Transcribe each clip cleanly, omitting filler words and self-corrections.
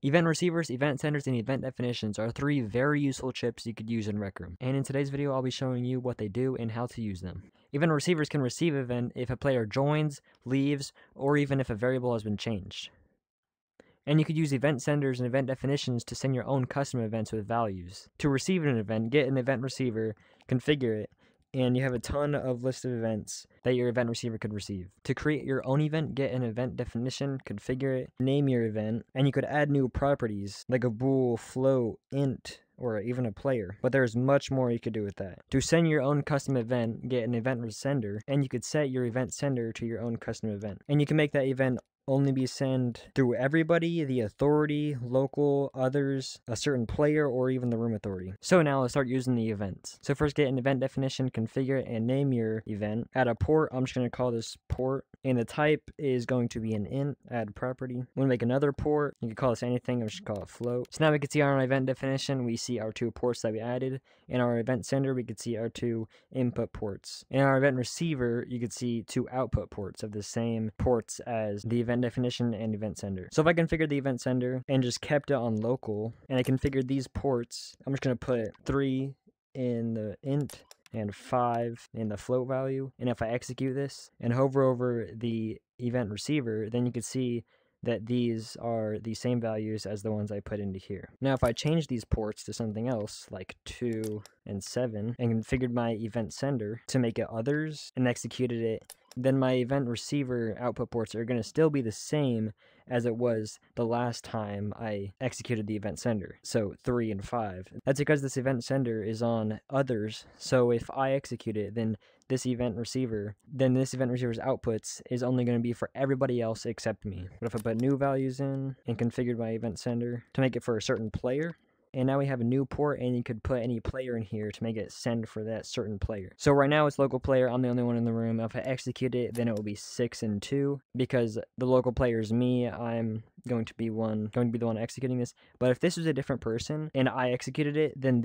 Event receivers, event senders, and event definitions are three very useful chips you could use in Rec Room. And in today's video, I'll be showing you what they do and how to use them. Event receivers can receive an event if a player joins, leaves, or even if a variable has been changed. And you could use event senders and event definitions to send your own custom events with values. To receive an event, get an event receiver, configure it, and you have a ton of list of events that your event receiver could receive. To create your own event, get an event definition, configure it, name your event, and you could add new properties like a bool, float, int, or even a player, but there's much more you could do with that. To send your own custom event, get an event sender, and you could set your event sender to your own custom event. And you can make that event only be sent through everybody, the authority, local, others, a certain player, or even the room authority. So now let's start using the events. So first get an event definition, configure it, and name your event. Add a port, I'm just going to call this port, and the type is going to be an int, add property. I'm going to make another port, you can call this anything, I'm just going to call it float. So now we can see our event definition, we see our two ports that we added. In our event sender, we could see our two input ports. In our event receiver, you could see two output ports of the same ports as the event definition and event sender. So if I configured the event sender and just kept it on local, and I configured these ports, I'm just going to put 3 in the int and 5 in the float value. And if I execute this and hover over the event receiver, then you can see that these are the same values as the ones I put into here. Now if I change these ports to something else like 2 and 7 and configured my event sender to make it others and executed it, then my event receiver output ports are going to still be the same as it was the last time I executed the event sender. So 3 and 5. That's because this event sender is on others. So if I execute it, then this event receiver's outputs is only going to be for everybody else except me. But if I put new values in and configured my event sender to make it for a certain player, and now we have a new port, and you could put any player in here to make it send for that certain player. So right now it's local player, I'm the only one in the room. If I execute it, then it will be 6 and 2 because the local player is me. I'm going to be the one executing this. But if this was a different person and I executed it, then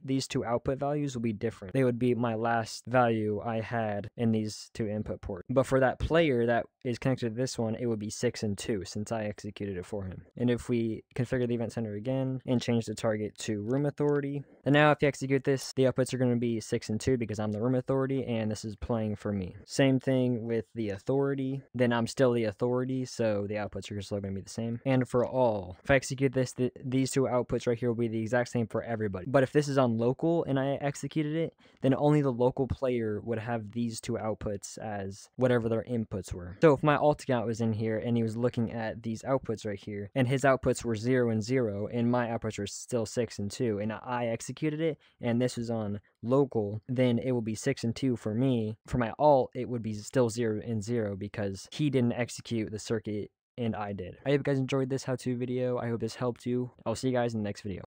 these two output values will be different. They would be my last value I had in these two input ports. But for that player that is connected to this one, it would be 6 and 2 since I executed it for him. And if we configure the event sender again and change the target to room authority, and now if you execute this, the outputs are going to be 6 and 2 because I'm the room authority and this is playing for me. Same thing with the authority, then I'm still the authority, so the outputs are still going to be the same. And for all, if I execute this, these two outputs right here will be the exact same for everybody. But if this is on local and I executed it, then only the local player would have these two outputs as whatever their inputs were. So if my alt account was in here and he was looking at these outputs right here, and his outputs were 0 and 0, and my outputs were still 6 and 2, and I executed it, and this was on local, then it will be 6 and 2 for me. For my alt, it would be still 0 and 0 because he didn't execute the circuit and I did. I hope you guys enjoyed this how-to video. I hope this helped you. I'll see you guys in the next video.